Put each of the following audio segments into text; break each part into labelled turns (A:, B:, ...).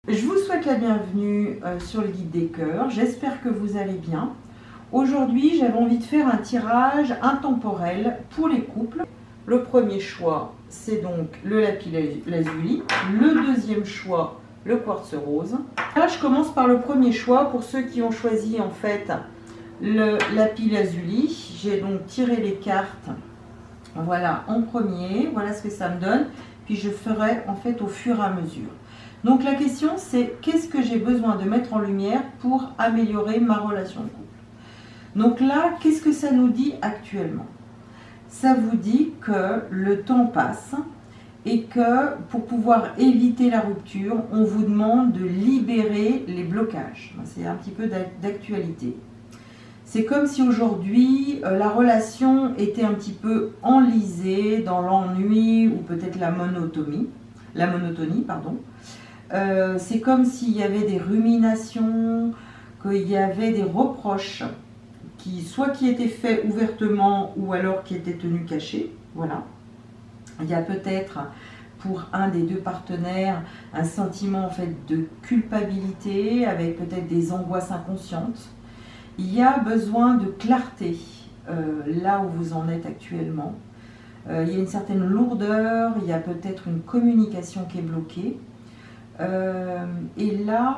A: Je vous souhaite la bienvenue sur le guide des cœurs, j'espère que vous allez bien. Aujourd'hui, j'avais envie de faire un tirage intemporel pour les couples. Le premier choix, c'est donc le lapis-lazuli. Le deuxième choix, le quartz rose. Là, je commence par le premier choix pour ceux qui ont choisi en fait le lapis-lazuli. J'ai donc tiré les cartes, voilà, en premier. Voilà ce que ça me donne. Puis je ferai en fait au fur et à mesure. Donc la question c'est qu'est-ce que j'ai besoin de mettre en lumière pour améliorer ma relation de couple. Donc là, qu'est-ce que ça nous dit actuellement? Ça vous dit que le temps passe et que pour pouvoir éviter la rupture, on vous demande de libérer les blocages. C'est un petit peu d'actualité. C'est comme si aujourd'hui la relation était un petit peu enlisée dans l'ennui ou peut-être la monotonie, pardon. C'est comme s'il y avait des ruminations, qu'il y avait des reproches qui étaient faits ouvertement ou alors qui étaient tenus cachés. Voilà. Il y a peut-être pour un des deux partenaires un sentiment en fait de culpabilité avec peut-être des angoisses inconscientes. Il y a besoin de clarté là où vous en êtes actuellement. Il y a une certaine lourdeur, il y a peut-être une communication qui est bloquée. Et là,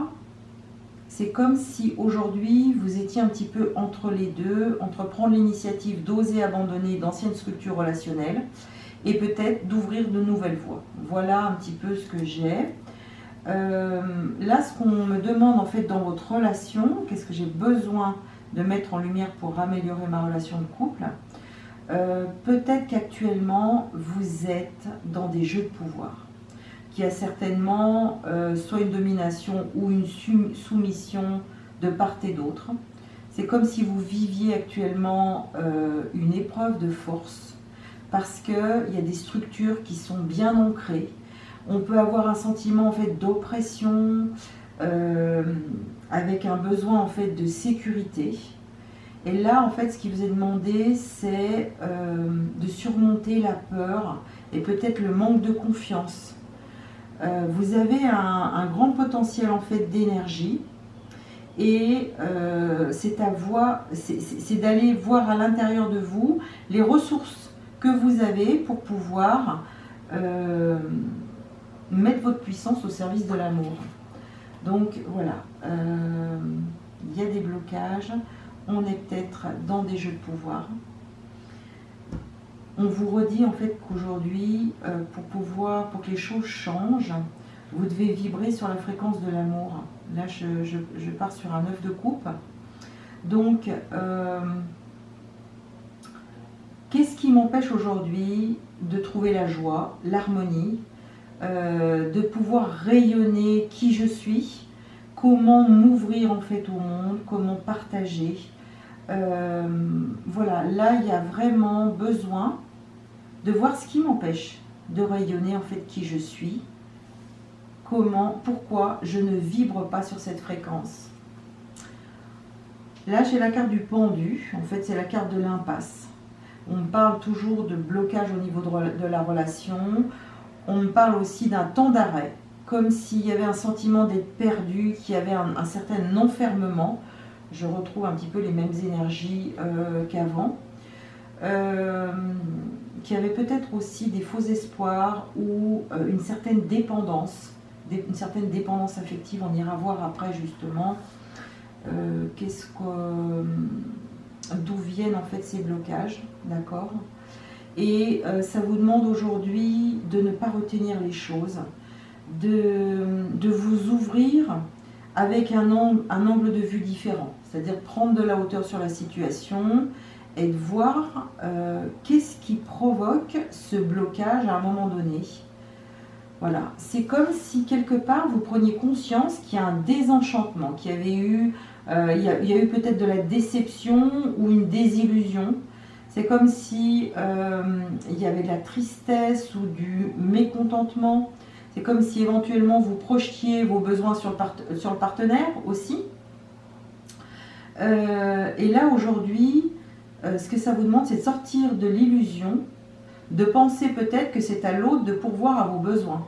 A: c'est comme si aujourd'hui vous étiez un petit peu entre les deux, entre prendre l'initiative d'oser abandonner d'anciennes structures relationnelles et peut-être d'ouvrir de nouvelles voies. Voilà un petit peu ce que j'ai. Là, ce qu'on me demande en fait dans votre relation, qu'est-ce que j'ai besoin de mettre en lumière pour améliorer ma relation de couple, peut-être qu'actuellement vous êtes dans des jeux de pouvoir. Qui a certainement soit une domination ou une soumission de part et d'autre. C'est comme si vous viviez actuellement une épreuve de force parce qu'il y a des structures qui sont bien ancrées. On peut avoir un sentiment en fait d'oppression avec un besoin en fait de sécurité. Et là en fait ce qui vous est demandé c'est de surmonter la peur et peut-être le manque de confiance. Vous avez un grand potentiel en fait d'énergie et c'est d'aller voir à l'intérieur de vous les ressources que vous avez pour pouvoir mettre votre puissance au service de l'amour. Donc voilà, il y a des blocages, on est peut-être dans des jeux de pouvoir. On vous redit en fait qu'aujourd'hui, pour que les choses changent, vous devez vibrer sur la fréquence de l'amour. Là, je pars sur un 9 de coupe. Donc, qu'est-ce qui m'empêche aujourd'hui de trouver la joie, l'harmonie, de pouvoir rayonner qui je suis, comment m'ouvrir en fait au monde, comment partager. Voilà, là il y a vraiment besoin de voir ce qui m'empêche de rayonner en fait qui je suis, pourquoi je ne vibre pas sur cette fréquence. Là j'ai la carte du pendu, en fait c'est la carte de l'impasse. On me parle toujours de blocage au niveau de la relation, on me parle aussi d'un temps d'arrêt, comme s'il y avait un sentiment d'être perdu, qu'il y avait un certain enfermement. Je retrouve un petit peu les mêmes énergies qu'avant. Qui avait peut-être aussi des faux espoirs ou une certaine dépendance affective. On ira voir après justement d'où viennent en fait ces blocages, d'accord. Et ça vous demande aujourd'hui de ne pas retenir les choses, de vous ouvrir avec un angle de vue différent, c'est-à-dire prendre de la hauteur sur la situation et de voir qu'est-ce qui provoque ce blocage à un moment donné. Voilà, c'est comme si quelque part vous preniez conscience qu'il y a un désenchantement, qu'il y avait eu, il y a eu peut-être de la déception ou une désillusion. C'est comme si il y avait de la tristesse ou du mécontentement. C'est comme si éventuellement vous projetiez vos besoins sur le partenaire aussi. Et là aujourd'hui, ce que ça vous demande, c'est de sortir de l'illusion, de penser peut-être que c'est à l'autre de pourvoir à vos besoins.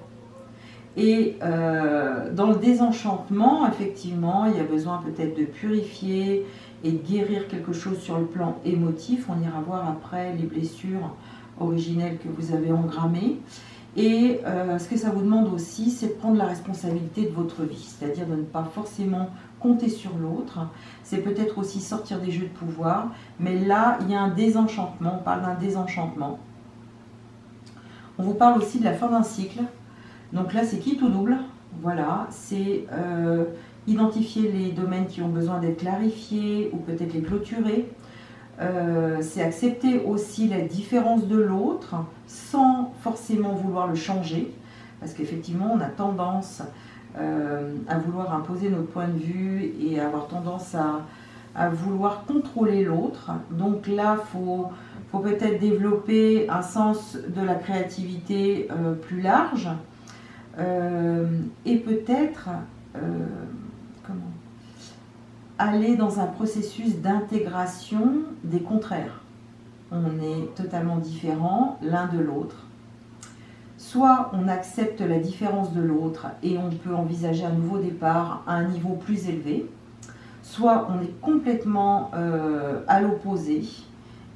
A: Et dans le désenchantement, effectivement, il y a besoin peut-être de purifier et de guérir quelque chose sur le plan émotif. On ira voir après les blessures originelles que vous avez engrammées. Et ce que ça vous demande aussi, c'est de prendre la responsabilité de votre vie, c'est-à-dire de ne pas forcément compter sur l'autre. C'est peut-être aussi sortir des jeux de pouvoir, mais là, il y a un désenchantement, on parle d'un désenchantement. On vous parle aussi de la fin d'un cycle. Donc là, c'est quitte ou double. Voilà, c'est identifier les domaines qui ont besoin d'être clarifiés ou peut-être les clôturer. C'est accepter aussi la différence de l'autre sans forcément vouloir le changer. Parce qu'effectivement, on a tendance à vouloir imposer notre point de vue et avoir tendance à vouloir contrôler l'autre. Donc là, il faut peut-être développer un sens de la créativité plus large. Et peut-être aller dans un processus d'intégration des contraires. On est totalement différents l'un de l'autre. Soit on accepte la différence de l'autre et on peut envisager un nouveau départ à un niveau plus élevé, soit on est complètement à l'opposé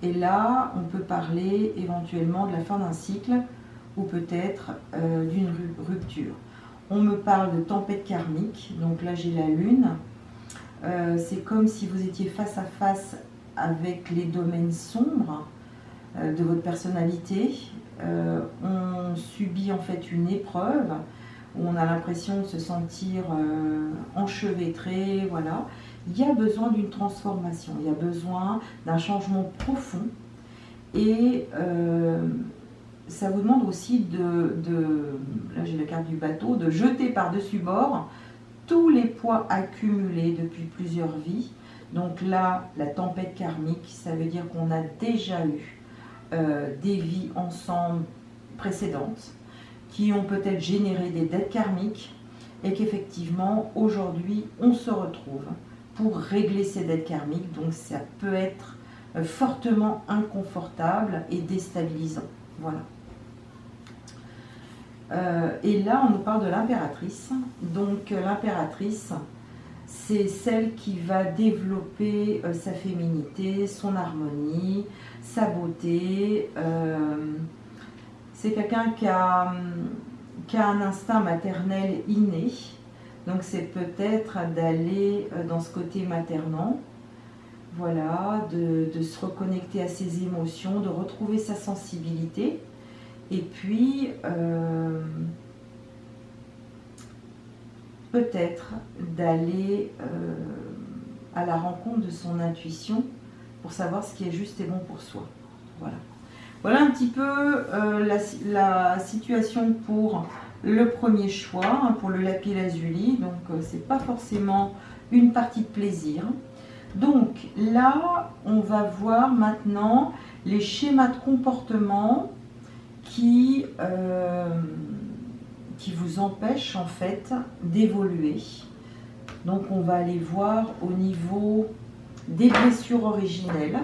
A: et là on peut parler éventuellement de la fin d'un cycle ou peut-être d'une rupture. On me parle de tempête karmique, donc là j'ai la lune. C'est comme si vous étiez face à face avec les domaines sombres de votre personnalité. On subit en fait une épreuve où on a l'impression de se sentir enchevêtré, voilà. Il y a besoin d'une transformation, il y a besoin d'un changement profond et ça vous demande aussi là j'ai la carte du bateau, de jeter par-dessus bord tous les poids accumulés depuis plusieurs vies. Donc là, la tempête karmique, ça veut dire qu'on a déjà eu des vies ensemble précédentes qui ont peut-être généré des dettes karmiques et qu'effectivement, aujourd'hui, on se retrouve pour régler ces dettes karmiques. Donc ça peut être fortement inconfortable et déstabilisant. Voilà. Et là, on nous parle de l'impératrice. Donc l'impératrice, c'est celle qui va développer sa féminité, son harmonie, sa beauté. C'est quelqu'un qui a un instinct maternel inné. Donc c'est peut-être d'aller dans ce côté maternant. Voilà, de se reconnecter à ses émotions, de retrouver sa sensibilité. Et puis, peut-être d'aller à la rencontre de son intuition pour savoir ce qui est juste et bon pour soi. Voilà, voilà un petit peu la situation pour le premier choix, hein, pour le lapis lazuli. Donc, c'est pas forcément une partie de plaisir. Donc, là, on va voir maintenant les schémas de comportement qui vous empêche en fait d'évoluer. Donc on va aller voir au niveau des blessures originelles.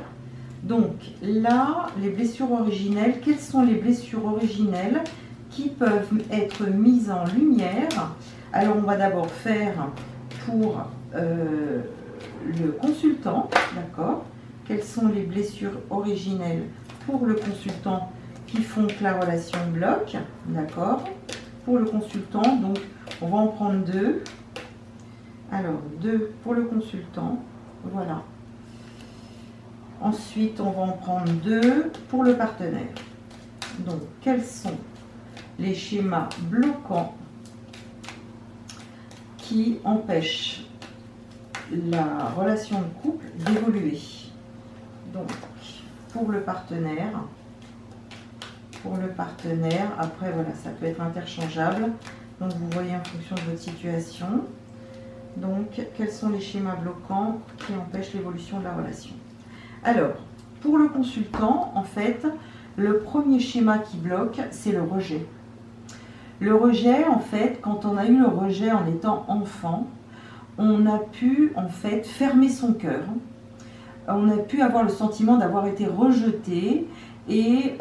A: Donc là, les blessures originelles, quelles sont les blessures originelles qui peuvent être mises en lumière? Alors on va d'abord faire pour le consultant, d'accord? Quelles sont les blessures originelles pour le consultant qui font que la relation bloque, d'accord? Pour le consultant, donc on va en prendre deux. Alors, deux pour le consultant, voilà. Ensuite, on va en prendre deux pour le partenaire. Donc, quels sont les schémas bloquants qui empêchent la relation de couple d'évoluer? Donc, pour le partenaire, après voilà, ça peut être interchangeable, donc vous voyez en fonction de votre situation. Donc quels sont les schémas bloquants qui empêchent l'évolution de la relation? Alors pour le consultant, en fait, le premier schéma qui bloque, c'est le rejet. Le rejet, en fait, quand on a eu le rejet en étant enfant, on a pu en fait fermer son cœur, on a pu avoir le sentiment d'avoir été rejeté. Et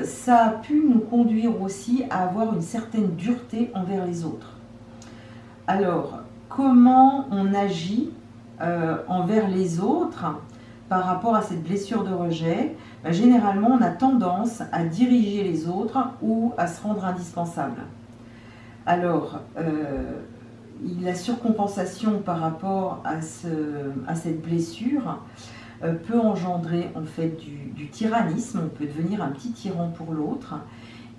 A: ça a pu nous conduire aussi à avoir une certaine dureté envers les autres. Alors, comment on agit envers les autres par rapport à cette blessure de rejet? Généralement, on a tendance à diriger les autres ou à se rendre indispensable. Alors, la surcompensation par rapport à cette blessure peut engendrer en fait du tyrannisme. On peut devenir un petit tyran pour l'autre.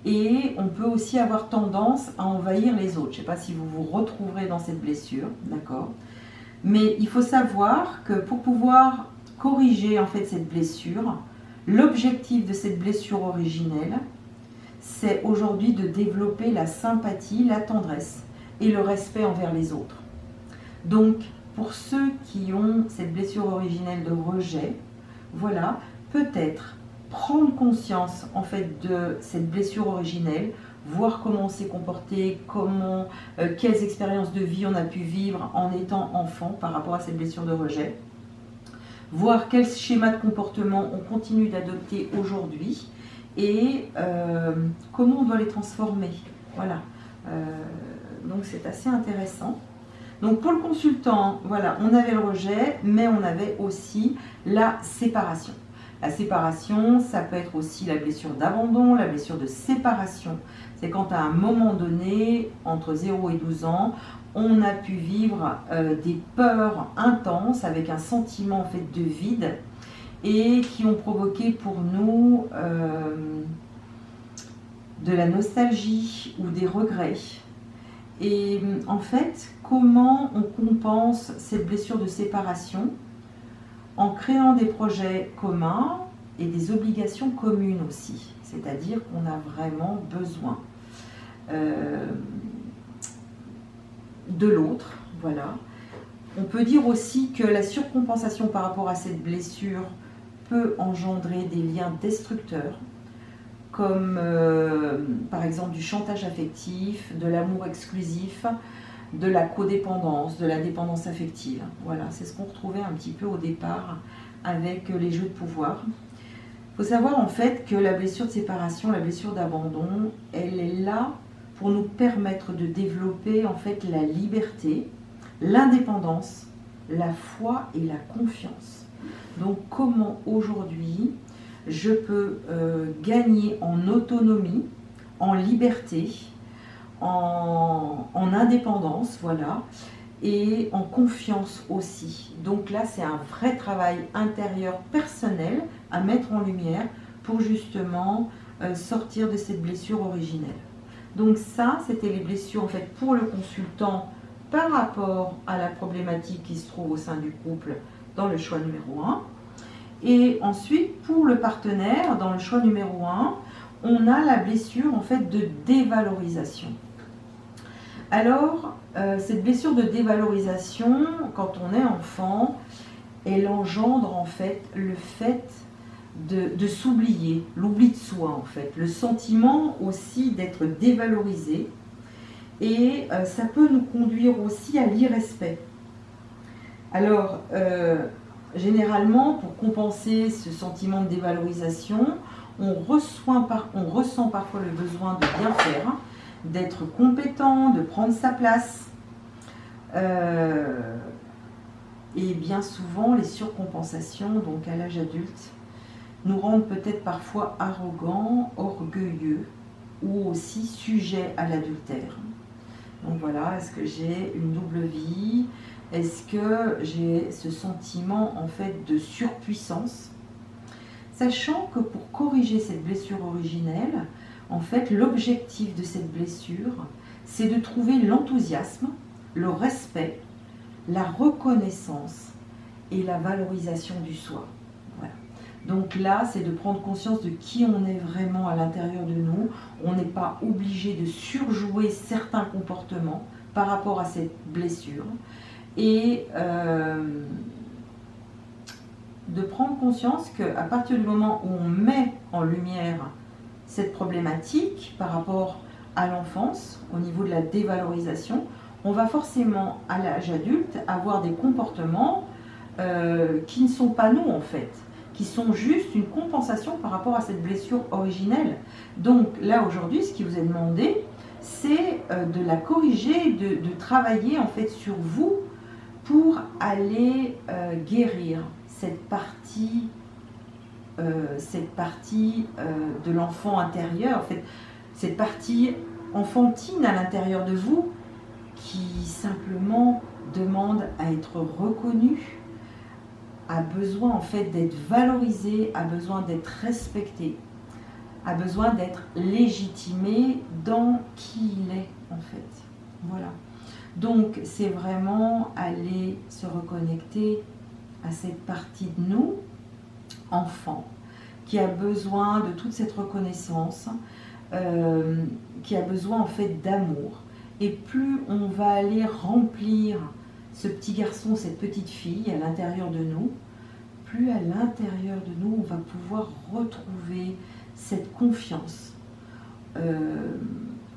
A: Et on peut aussi avoir tendance à envahir les autres. Je ne sais pas si vous vous retrouverez dans cette blessure, d'accord? Mais il faut savoir que pour pouvoir corriger en fait cette blessure, l'objectif de cette blessure originelle, c'est aujourd'hui de développer la sympathie, la tendresse et le respect envers les autres. Donc, pour ceux qui ont cette blessure originelle de rejet, voilà, peut-être prendre conscience en fait de cette blessure originelle, voir comment on s'est comporté, quelles expériences de vie on a pu vivre en étant enfant par rapport à cette blessure de rejet, voir quel schéma de comportement on continue d'adopter aujourd'hui et comment on doit les transformer. Voilà. Donc c'est assez intéressant. Donc pour le consultant, voilà, on avait le rejet, mais on avait aussi la séparation. La séparation, ça peut être aussi la blessure d'abandon, la blessure de séparation. C'est quand à un moment donné, entre 0 et 12 ans, on a pu vivre des peurs intenses avec un sentiment en fait de vide et qui ont provoqué pour nous de la nostalgie ou des regrets. Et en fait, comment on compense cette blessure de séparation? En créant des projets communs et des obligations communes aussi. C'est-à-dire qu'on a vraiment besoin de l'autre. Voilà. On peut dire aussi que la surcompensation par rapport à cette blessure peut engendrer des liens destructeurs, comme par exemple du chantage affectif, de l'amour exclusif, de la codépendance, de la dépendance affective. Voilà, c'est ce qu'on retrouvait un petit peu au départ avec les jeux de pouvoir. Il faut savoir en fait que la blessure de séparation, la blessure d'abandon, elle est là pour nous permettre de développer en fait la liberté, l'indépendance, la foi et la confiance. Donc comment aujourd'hui je peux gagner en autonomie, en liberté, en indépendance, voilà, et en confiance aussi. Donc là, c'est un vrai travail intérieur personnel à mettre en lumière pour justement sortir de cette blessure originelle. Donc ça, c'était les blessures en fait pour le consultant par rapport à la problématique qui se trouve au sein du couple dans le choix numéro 1. Et ensuite, pour le partenaire, dans le choix numéro 1, on a la blessure en fait de dévalorisation. Alors, cette blessure de dévalorisation, quand on est enfant, elle engendre en fait le fait de s'oublier, l'oubli de soi en fait, le sentiment aussi d'être dévalorisé, et ça peut nous conduire aussi à l'irrespect. Alors, généralement, pour compenser ce sentiment de dévalorisation, on ressent parfois le besoin de bien faire, d'être compétent, de prendre sa place. Et bien souvent, les surcompensations, donc à l'âge adulte, nous rendent peut-être parfois arrogants, orgueilleux ou aussi sujets à l'adultère. Donc voilà, est-ce que j'ai une double vie? Est-ce que j'ai ce sentiment en fait de surpuissance? Sachant que pour corriger cette blessure originelle, en fait, l'objectif de cette blessure, c'est de trouver l'enthousiasme, le respect, la reconnaissance et la valorisation du soi. Voilà. Donc là, c'est de prendre conscience de qui on est vraiment à l'intérieur de nous. On n'est pas obligé de surjouer certains comportements par rapport à cette blessure. Et de prendre conscience qu'à partir du moment où on met en lumière cette problématique par rapport à l'enfance, au niveau de la dévalorisation, on va forcément, à l'âge adulte, avoir des comportements qui ne sont pas nous en fait, qui sont juste une compensation par rapport à cette blessure originelle. Donc là aujourd'hui, ce qui vous est demandé, c'est de la corriger, de travailler en fait sur vous pour aller guérir cette partie de l'enfant intérieur, en fait, cette partie enfantine à l'intérieur de vous qui simplement demande à être reconnue, a besoin en fait d'être valorisée, a besoin d'être respectée, a besoin d'être légitimé dans qui il est en fait. Voilà. Donc c'est vraiment aller se reconnecter à cette partie de nous, enfant, qui a besoin de toute cette reconnaissance, qui a besoin en fait d'amour. Et plus on va aller remplir ce petit garçon, cette petite fille à l'intérieur de nous, plus à l'intérieur de nous, on va pouvoir retrouver cette confiance.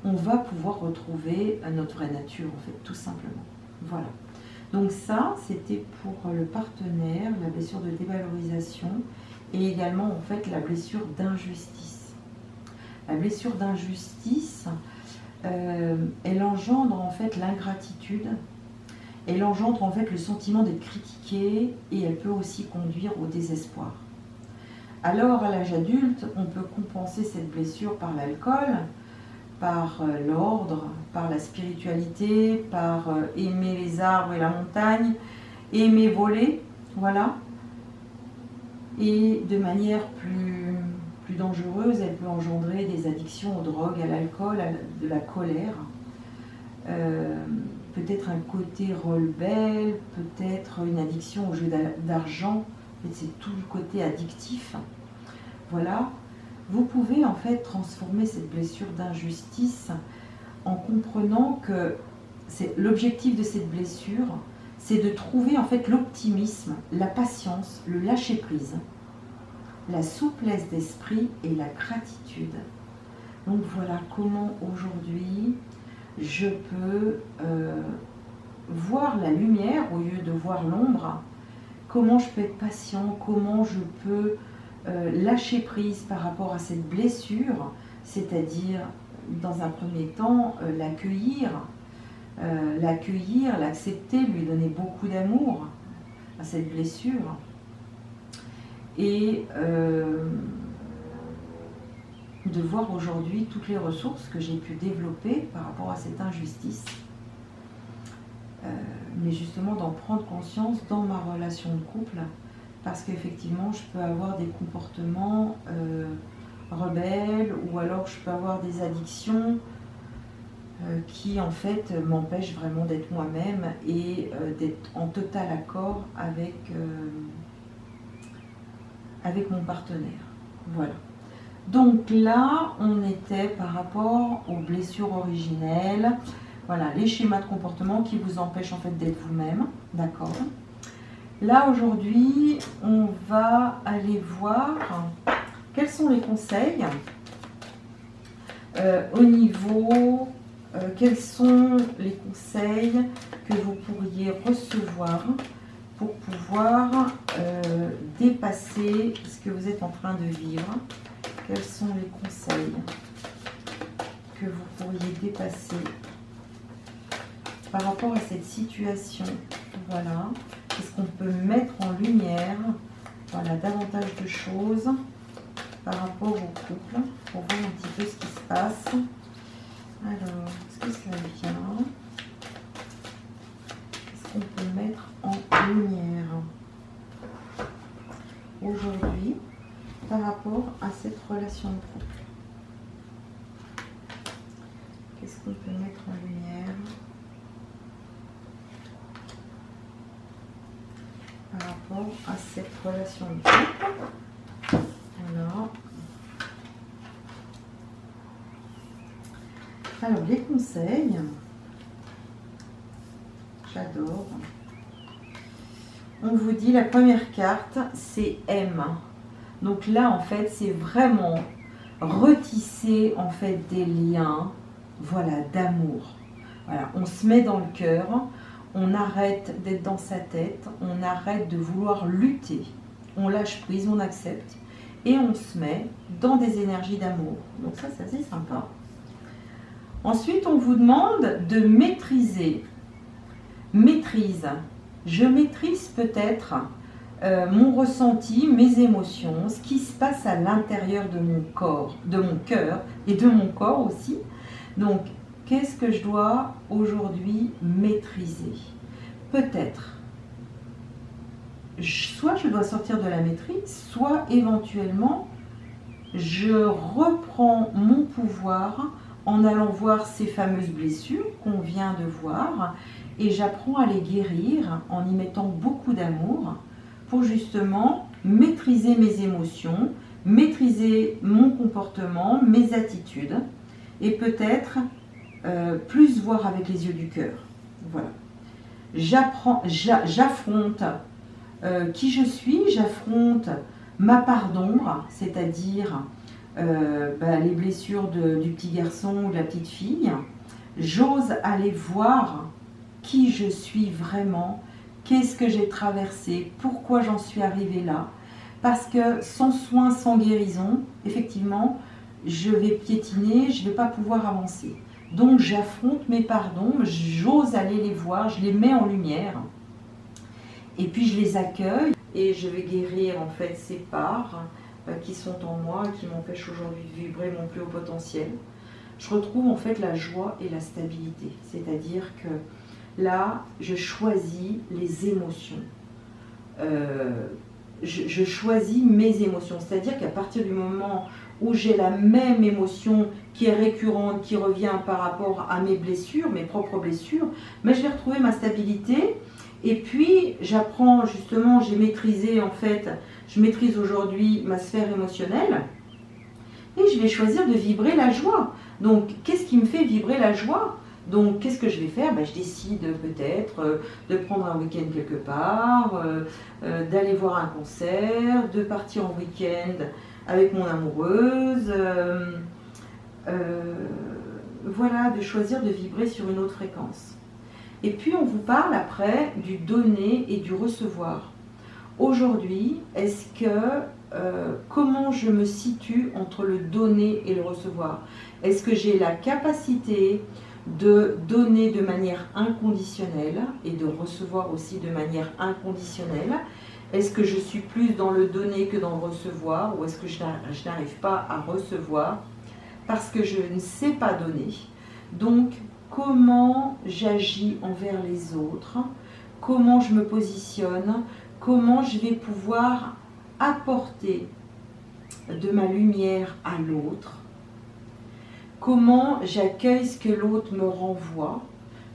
A: On va pouvoir retrouver notre vraie nature, en fait, tout simplement. Voilà. Donc ça, c'était pour le partenaire, la blessure de dévalorisation et également, en fait, la blessure d'injustice. La blessure d'injustice, elle engendre, en fait, l'ingratitude. Elle engendre, en fait, le sentiment d'être critiqué et elle peut aussi conduire au désespoir. Alors, à l'âge adulte, on peut compenser cette blessure par l'alcool, par l'ordre, par la spiritualité, par aimer les arbres et la montagne, aimer voler, voilà. Et de manière plus dangereuse, elle peut engendrer des addictions aux drogues, à l'alcool, de la colère, peut-être un côté rebelle, peut-être une addiction au jeu d'argent, c'est tout le côté addictif, voilà. Vous pouvez en fait transformer cette blessure d'injustice en comprenant que l'objectif de cette blessure, c'est de trouver en fait l'optimisme, la patience, le lâcher-prise, la souplesse d'esprit et la gratitude. Donc voilà comment aujourd'hui je peux voir la lumière au lieu de voir l'ombre, comment je peux être patient, comment je peux lâcher prise par rapport à cette blessure, c'est-à-dire dans un premier temps l'accueillir, l'accepter, lui donner beaucoup d'amour à cette blessure et de voir aujourd'hui toutes les ressources que j'ai pu développer par rapport à cette injustice, mais justement d'en prendre conscience dans ma relation de couple. Parce qu'effectivement, je peux avoir des comportements rebelles ou alors je peux avoir des addictions qui en fait m'empêchent vraiment d'être moi-même et d'être en total accord avec mon partenaire. Voilà. Donc là, on était par rapport aux blessures originelles, voilà, les schémas de comportement qui vous empêchent en fait d'être vous-même, d'accord ? Là, aujourd'hui, on va aller voir quels sont les conseils au niveau, quels sont les conseils que vous pourriez recevoir pour pouvoir dépasser ce que vous êtes en train de vivre. Quels sont les conseils que vous pourriez dépasser par rapport à cette situation? Voilà. Est-ce qu'on peut mettre en lumière, voilà, davantage de choses par rapport au couple pour voir un petit peu ce qui se passe. Alors, est-ce que ça vient? Qu'est-ce qu'on peut mettre en lumière aujourd'hui par rapport à cette relation de couple? Qu'est-ce qu'on peut mettre en lumière par rapport à cette relation de couple? Voilà. Alors, les conseils, j'adore. On vous dit, la première carte, c'est M. Donc là, en fait, c'est vraiment retisser, en fait, des liens, voilà, d'amour. Voilà, on se met dans le cœur, on arrête d'être dans sa tête, on arrête de vouloir lutter. on lâche prise, on accepte et on se met dans des énergies d'amour. Donc ça, c'est assez sympa. Ensuite, on vous demande de maîtriser. Maîtrise. Je maîtrise peut-être mon ressenti, mes émotions, ce qui se passe à l'intérieur de mon corps, de mon cœur et de mon corps aussi. Donc, qu'est-ce que je dois aujourd'hui maîtriser? Peut-être, soit je dois sortir de la maîtrise, soit éventuellement, je reprends mon pouvoir en allant voir ces fameuses blessures qu'on vient de voir et j'apprends à les guérir en y mettant beaucoup d'amour pour justement maîtriser mes émotions, maîtriser mon comportement, mes attitudes et peut-être plus voir avec les yeux du cœur. Voilà. J'affronte qui je suis, j'affronte ma part d'ombre, c'est-à-dire les blessures du petit garçon ou de la petite fille. J'ose aller voir qui je suis vraiment, qu'est-ce que j'ai traversé, pourquoi j'en suis arrivée là. Parce que sans soin, sans guérison, effectivement, je vais piétiner, je ne vais pas pouvoir avancer. Donc j'affronte mes parts d'ombre, j'ose aller les voir, je les mets en lumière. Et puis je les accueille et je vais guérir en fait ces parts qui sont en moi et qui m'empêchent aujourd'hui de vibrer mon plus haut potentiel. Je retrouve en fait la joie et la stabilité. C'est-à-dire que là, je choisis les émotions. Je choisis mes émotions. C'est-à-dire qu'à partir du moment où j'ai la même émotion qui est récurrente, qui revient par rapport à mes blessures, mes propres blessures, mais je vais retrouver ma stabilité. Et puis, j'apprends justement, j'ai maîtrisé en fait, je maîtrise aujourd'hui ma sphère émotionnelle et je vais choisir de vibrer la joie. Donc, qu'est-ce qui me fait vibrer la joie? Donc, qu'est-ce que je vais faire? Je décide peut-être de prendre un week-end quelque part, d'aller voir un concert, de partir en week-end avec mon amoureuse, voilà, de choisir de vibrer sur une autre fréquence. Et puis on vous parle après du donner et du recevoir. Aujourd'hui, est-ce que comment je me situe entre le donner et le recevoir? Est-ce que j'ai la capacité de donner de manière inconditionnelle et de recevoir aussi de manière inconditionnelle? Est-ce que je suis plus dans le donner que dans le recevoir, ou est-ce que je n'arrive pas à recevoir parce que je ne sais pas donner? Donc, comment j'agis envers les autres, comment je me positionne, comment je vais pouvoir apporter de ma lumière à l'autre, comment j'accueille ce que l'autre me renvoie.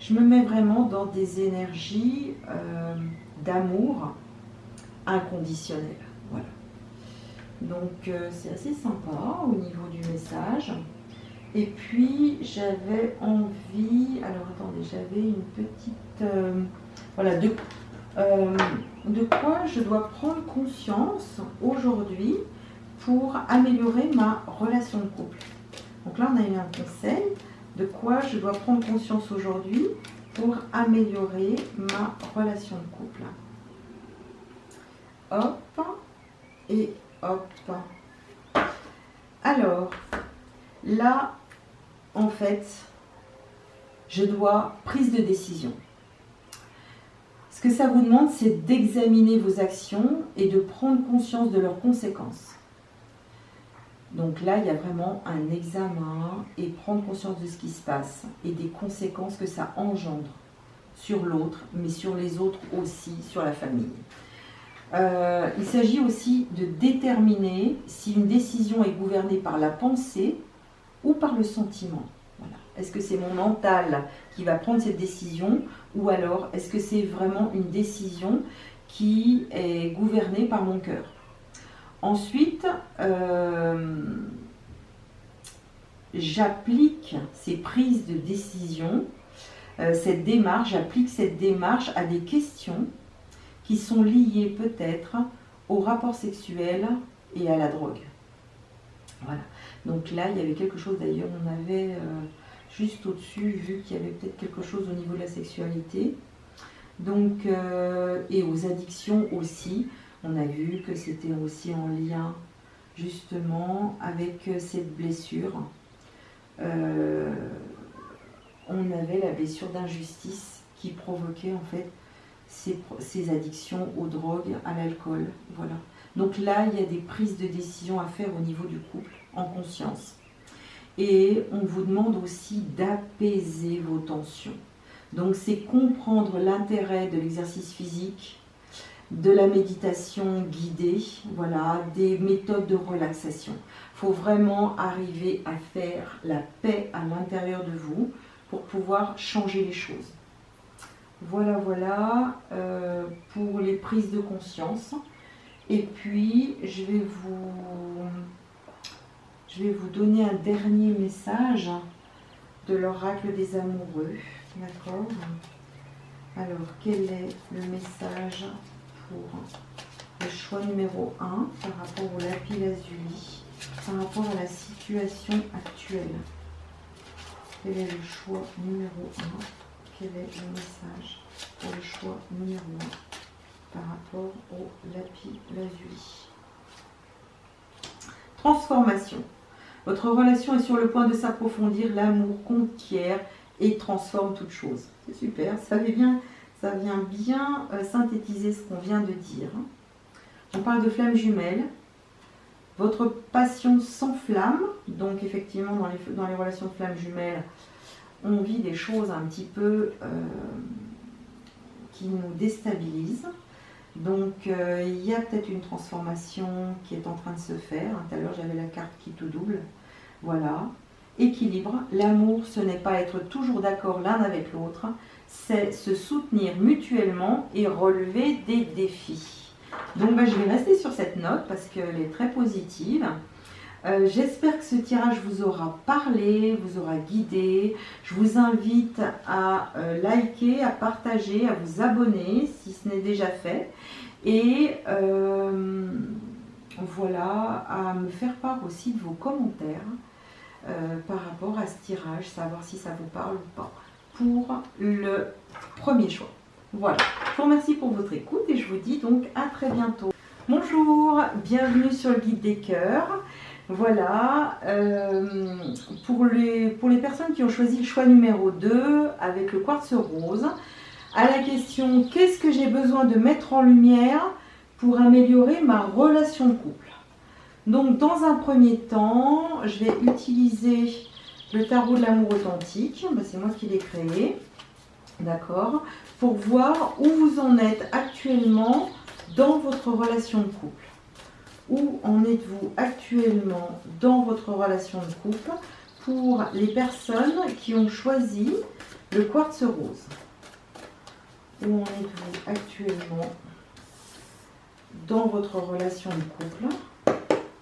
A: Je me mets vraiment dans des énergies d'amour inconditionnel. Voilà. Donc c'est assez sympa au niveau du message. Et puis j'avais envie, alors attendez, j'avais une petite, voilà, de quoi je dois prendre conscience aujourd'hui pour améliorer ma relation de couple. Donc là on a eu un conseil, de quoi je dois prendre conscience aujourd'hui pour améliorer ma relation de couple. Hop, et hop. Alors, là, en fait, je dois prise de décision. Ce que ça vous demande, c'est d'examiner vos actions et de prendre conscience de leurs conséquences. Donc là, il y a vraiment un examen et prendre conscience de ce qui se passe et des conséquences que ça engendre sur l'autre, mais sur les autres aussi, sur la famille. Il s'agit aussi de déterminer si une décision est gouvernée par la pensée ou par le sentiment. Voilà. Est-ce que c'est mon mental qui va prendre cette décision ou alors est-ce que c'est vraiment une décision qui est gouvernée par mon cœur? Ensuite, j'applique ces prises de décision, j'applique cette démarche à des questions qui sont liées peut-être au rapport sexuel et à la drogue. Voilà. Donc là, il y avait quelque chose, d'ailleurs, on avait juste au-dessus vu qu'il y avait peut-être quelque chose au niveau de la sexualité. Donc, et aux addictions aussi. On a vu que c'était aussi en lien justement avec cette blessure. On avait la blessure d'injustice qui provoquait en fait ces addictions aux drogues, à l'alcool. Voilà. Donc là, il y a des prises de décision à faire au niveau du couple, en conscience. Et on vous demande aussi d'apaiser vos tensions. Donc c'est comprendre l'intérêt de l'exercice physique, de la méditation guidée, voilà, des méthodes de relaxation. Il faut vraiment arriver à faire la paix à l'intérieur de vous pour pouvoir changer les choses. Voilà, voilà pour les prises de conscience. Et puis, je vais vous donner un dernier message de l'oracle des amoureux. D'accord? Alors, quel est le message pour le choix numéro 1 par rapport au lapis lazuli, par rapport à la situation actuelle? Quel est le choix numéro 1? Quel est le message pour le choix numéro 1 par rapport au lapis lazuli? Transformation. Votre relation est sur le point de s'approfondir. L'amour conquiert et transforme toute chose. C'est super, ça vient bien synthétiser ce qu'on vient de dire. On parle de flamme jumelle. Votre passion s'enflamme. Donc effectivement, dans les relations de flamme jumelle, on vit des choses un petit peu qui nous déstabilisent. Donc il y a peut-être une transformation qui est en train de se faire. Tout à l'heure, j'avais la carte qui tout double. Voilà. Équilibre. L'amour, ce n'est pas être toujours d'accord l'un avec l'autre, c'est se soutenir mutuellement et relever des défis. Donc je vais rester sur cette note parce qu'elle est très positive. J'espère que ce tirage vous aura parlé, vous aura guidé. Je vous invite à liker, à partager, à vous abonner si ce n'est déjà fait. Et voilà, à me faire part aussi de vos commentaires par rapport à ce tirage, savoir si ça vous parle ou pas, pour le premier choix. Voilà, je vous remercie pour votre écoute et je vous dis donc à très bientôt. Bonjour, bienvenue sur le guide des cœurs. Voilà, pour les personnes qui ont choisi le choix numéro 2 avec le quartz rose, à la question « Qu'est-ce que j'ai besoin de mettre en lumière pour améliorer ma relation de couple ?» Donc dans un premier temps, je vais utiliser le tarot de l'amour authentique, c'est moi qui l'ai créé, d'accord, pour voir où vous en êtes actuellement dans votre relation de couple. Où en êtes-vous actuellement dans votre relation de couple pour les personnes qui ont choisi le quartz rose? Où en êtes-vous actuellement dans votre relation de couple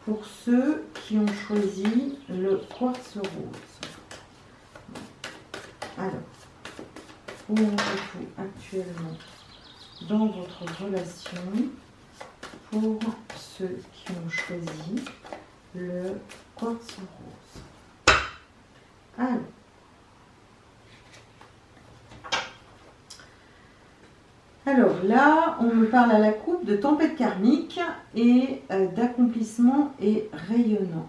A: pour ceux qui ont choisi le quartz rose? Alors, où en êtes-vous actuellement dans votre relation pour ceux qui ont choisi le quartz rose? Alors là, on me parle à la coupe de tempête karmique et d'accomplissement et rayonnement.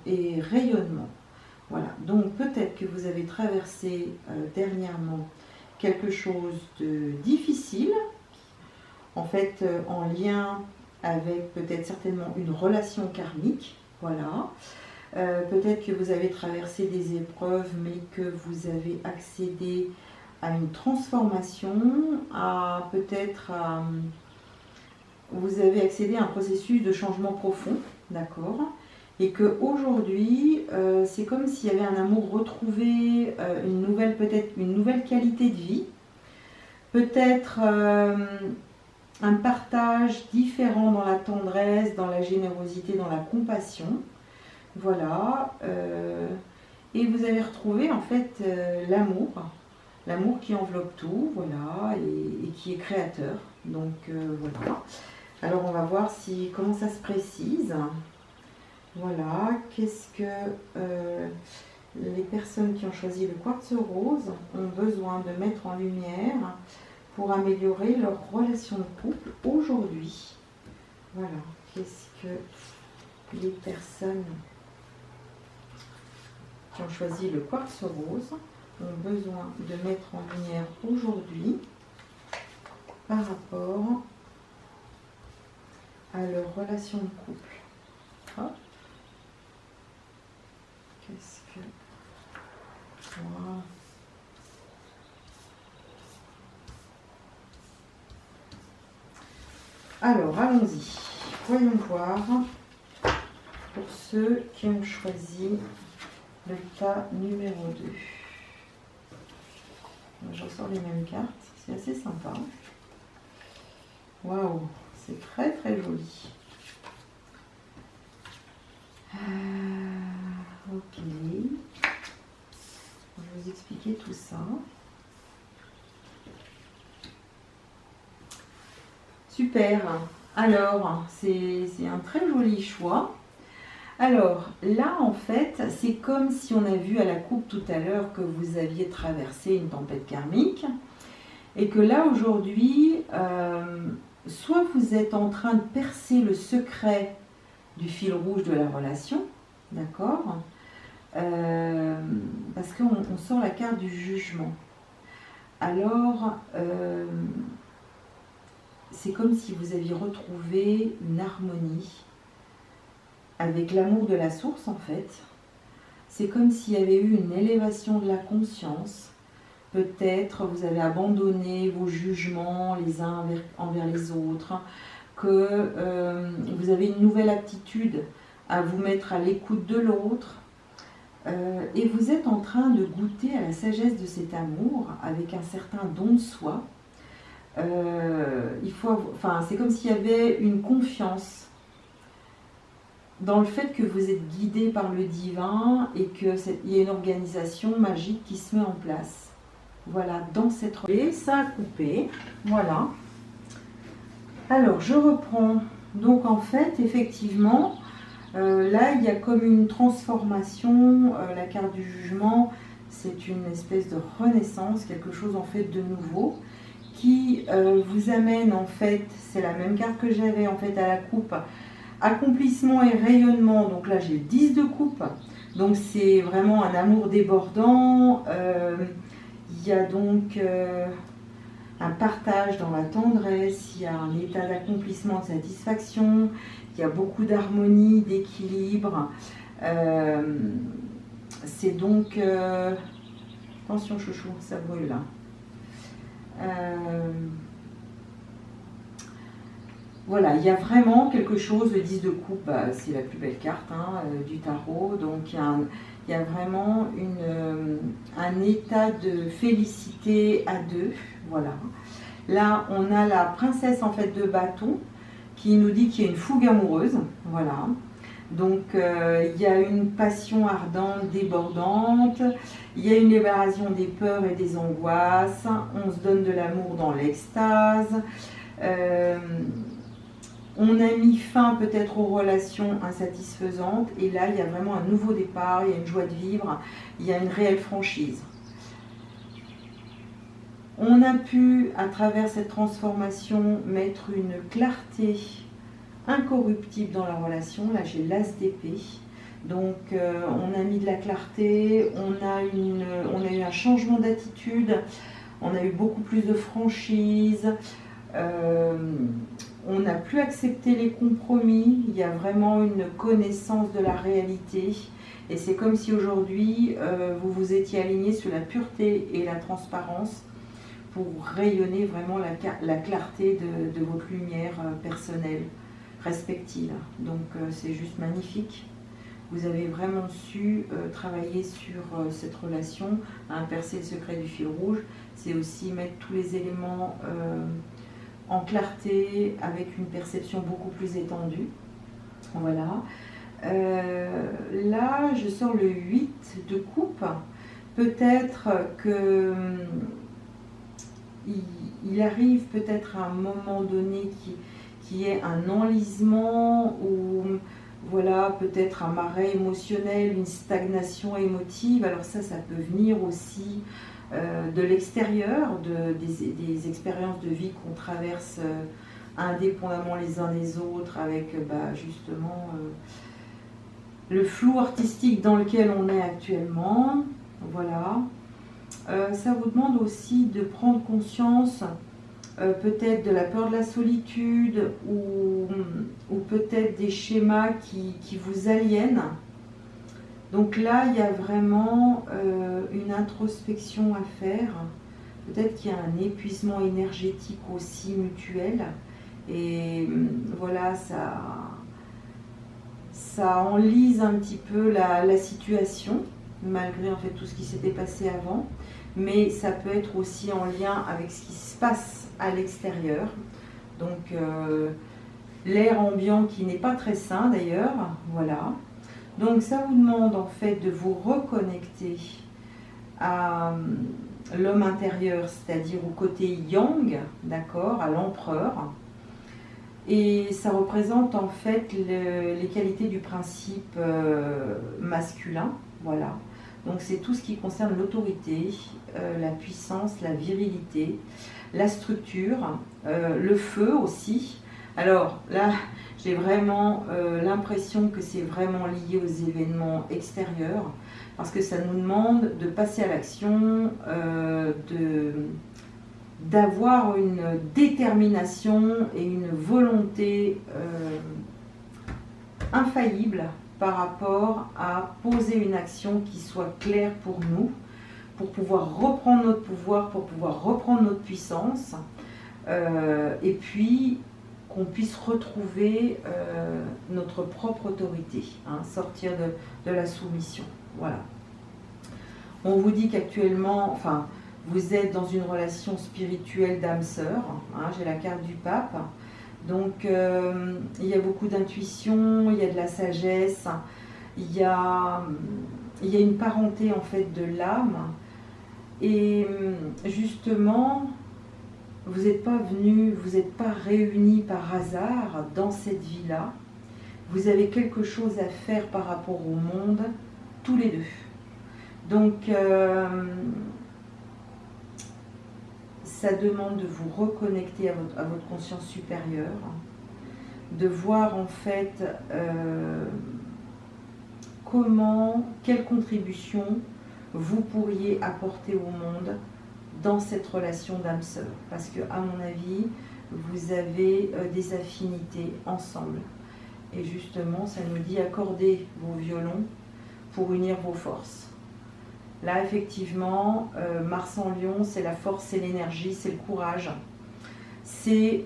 A: Voilà, donc peut-être que vous avez traversé dernièrement quelque chose de difficile, en fait en lien avec peut-être certainement une relation karmique, voilà. Peut-être que vous avez traversé des épreuves, mais que vous avez accédé à une transformation, vous avez accédé à un processus de changement profond, d'accord, et que aujourd'hui, c'est comme s'il y avait un amour retrouvé, peut-être une nouvelle qualité de vie, peut-être un partage différent dans la tendresse, dans la générosité, dans la compassion, voilà, et vous avez retrouvé en fait l'amour qui enveloppe tout, voilà, et qui est créateur. Donc voilà. Alors on va voir comment ça se précise. Voilà, qu'est-ce que les personnes qui ont choisi le quartz rose ont besoin de mettre en lumière pour améliorer leur relation de couple aujourd'hui. Voilà, qu'est-ce que les personnes qui ont choisi le quartz rose ont besoin de mettre en lumière aujourd'hui par rapport à leur relation de couple. Hop. Qu'est-ce que... Voilà. Alors, allons-y. Voyons voir pour ceux qui ont choisi le tas numéro 2. Je ressors les mêmes cartes, c'est assez sympa. Waouh, c'est très très joli. Ok. Je vais vous expliquer tout ça. Super. Alors, c'est un très joli choix. Alors, là, en fait, c'est comme si on a vu à la coupe tout à l'heure que vous aviez traversé une tempête karmique et que là, aujourd'hui, soit vous êtes en train de percer le secret du fil rouge de la relation, d'accord, parce qu'on sort la carte du jugement. Alors, c'est comme si vous aviez retrouvé une harmonie avec l'amour de la source, en fait. C'est comme s'il y avait eu une élévation de la conscience. Peut-être vous avez abandonné vos jugements les uns envers les autres, que vous avez une nouvelle aptitude à vous mettre à l'écoute de l'autre. Et vous êtes en train de goûter à la sagesse de cet amour avec un certain don de soi. C'est comme s'il y avait une confiance dans le fait que vous êtes guidé par le divin et qu'il y a une organisation magique qui se met en place. Voilà, dans cette... Et ça a coupé, voilà. Alors, je reprends. Donc, en fait, effectivement, là, il y a comme une transformation. La carte du jugement, c'est une espèce de renaissance, quelque chose, en fait, de nouveau, qui vous amène, en fait, c'est la même carte que j'avais, en fait, à la coupe, accomplissement et rayonnement. Donc là, j'ai le 10 de coupe. Donc, c'est vraiment un amour débordant. Il y a donc un partage dans la tendresse, il y a un état d'accomplissement, de satisfaction, il y a beaucoup d'harmonie, d'équilibre. C'est donc... attention chouchou, ça brûle là. Voilà, il y a vraiment quelque chose, le 10 de coupe, c'est la plus belle carte du tarot, donc il y a vraiment un état de félicité à deux, voilà. Là, on a la princesse en fait de bâton qui nous dit qu'il y a une fougue amoureuse, voilà. Donc, il y a une passion ardente, débordante, il y a une libération des peurs et des angoisses, on se donne de l'amour dans l'extase, on a mis fin peut-être aux relations insatisfaisantes et là il y a vraiment un nouveau départ, il y a une joie de vivre, il y a une réelle franchise. On a pu à travers cette transformation mettre une clarté incorruptible dans la relation. Là j'ai l'as d'épée, donc on a mis de la clarté, on a eu un changement d'attitude, on a eu beaucoup plus de franchise. On n'a plus accepté les compromis, il y a vraiment une connaissance de la réalité et c'est comme si aujourd'hui vous vous étiez aligné sur la pureté et la transparence pour rayonner vraiment la clarté de votre lumière personnelle, respective. Donc c'est juste magnifique. Vous avez vraiment su travailler sur cette relation, percer le secret du fil rouge. C'est aussi mettre tous les éléments en clarté, avec une perception beaucoup plus étendue. Voilà. Là, je sors le 8 de coupe. Peut-être que il arrive peut-être à un moment donné qui est un enlisement ou voilà, peut-être un marais émotionnel, une stagnation émotive. Alors ça peut venir aussi de l'extérieur, des expériences de vie qu'on traverse indépendamment les uns des autres, avec justement le flou artistique dans lequel on est actuellement. Voilà. Ça vous demande aussi de prendre conscience peut-être de la peur de la solitude ou peut-être des schémas qui vous aliènent. Donc là, il y a vraiment une introspection à faire. Peut-être qu'il y a un épuisement énergétique aussi mutuel. Et voilà, ça enlise un petit peu la situation, malgré en fait tout ce qui s'était passé avant. Mais ça peut être aussi en lien avec ce qui se passe à l'extérieur. Donc l'air ambiant qui n'est pas très sain d'ailleurs. Voilà. Donc ça vous demande en fait de vous reconnecter à l'homme intérieur, c'est-à-dire au côté yang, d'accord, à l'empereur. Et ça représente en fait les qualités du principe masculin, voilà. Donc c'est tout ce qui concerne l'autorité, la puissance, la virilité, la structure, le feu aussi. Alors là, j'ai vraiment l'impression que c'est vraiment lié aux événements extérieurs, parce que ça nous demande de passer à l'action, d'avoir une détermination et une volonté infaillible par rapport à poser une action qui soit claire pour nous, pour pouvoir reprendre notre pouvoir, pour pouvoir reprendre notre puissance, et puis qu'on puisse retrouver notre propre autorité, hein, sortir de la soumission. Voilà. On vous dit qu'actuellement, enfin, vous êtes dans une relation spirituelle d'âme-sœur, hein, j'ai la carte du pape. Donc il y a beaucoup d'intuition, il y a de la sagesse, il y a une parenté en fait de l'âme. Et justement, vous n'êtes pas venus, vous n'êtes pas réunis par hasard dans cette vie-là. Vous avez quelque chose à faire par rapport au monde, tous les deux. Donc ça demande de vous reconnecter à votre conscience supérieure, de voir en fait quelle contribution vous pourriez apporter au monde dans cette relation d'âme-sœur. Parce que, à mon avis, vous avez des affinités ensemble. Et justement, ça nous dit accordez vos violons pour unir vos forces. Là, effectivement, Mars en Lion, c'est la force, c'est l'énergie, c'est le courage. C'est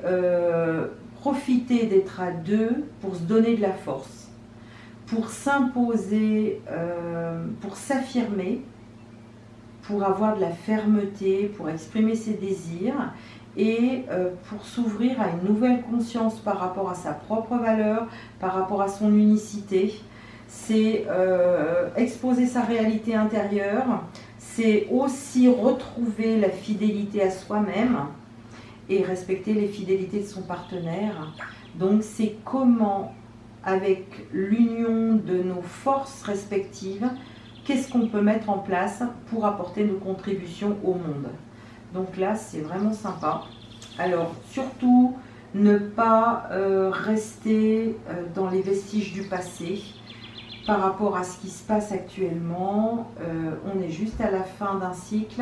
A: profiter d'être à deux pour se donner de la force, pour s'imposer, pour s'affirmer, pour avoir de la fermeté, pour exprimer ses désirs et pour s'ouvrir à une nouvelle conscience par rapport à sa propre valeur, par rapport à son unicité. C'est exposer sa réalité intérieure, c'est aussi retrouver la fidélité à soi-même et respecter les fidélités de son partenaire. Donc c'est comment, avec l'union de nos forces respectives, qu'est-ce qu'on peut mettre en place pour apporter nos contributions au monde. Donc là, c'est vraiment sympa. Alors, surtout, ne pas rester dans les vestiges du passé par rapport à ce qui se passe actuellement. On est juste à la fin d'un cycle.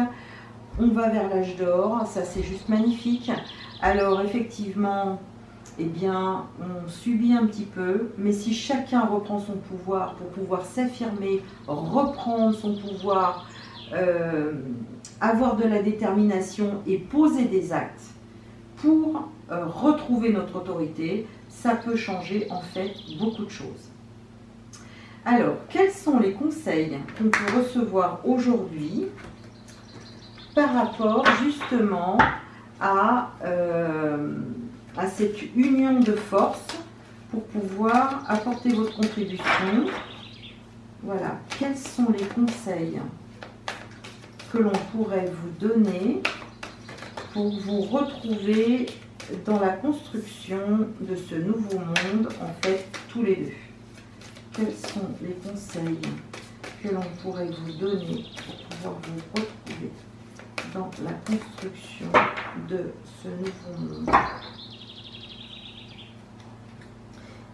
A: On va vers l'âge d'or. Ça, c'est juste magnifique. Alors, effectivement, eh bien, on subit un petit peu, mais si chacun reprend son pouvoir pour pouvoir s'affirmer, reprendre son pouvoir, avoir de la détermination et poser des actes pour retrouver notre autorité, ça peut changer en fait beaucoup de choses. Alors, quels sont les conseils qu'on peut recevoir aujourd'hui par rapport justement à cette union de forces pour pouvoir apporter votre contribution? Voilà, quels sont les conseils que l'on pourrait vous donner pour vous retrouver dans la construction de ce nouveau monde, en fait, tous les deux? Quels sont les conseils que l'on pourrait vous donner pour pouvoir vous retrouver dans la construction de ce nouveau monde?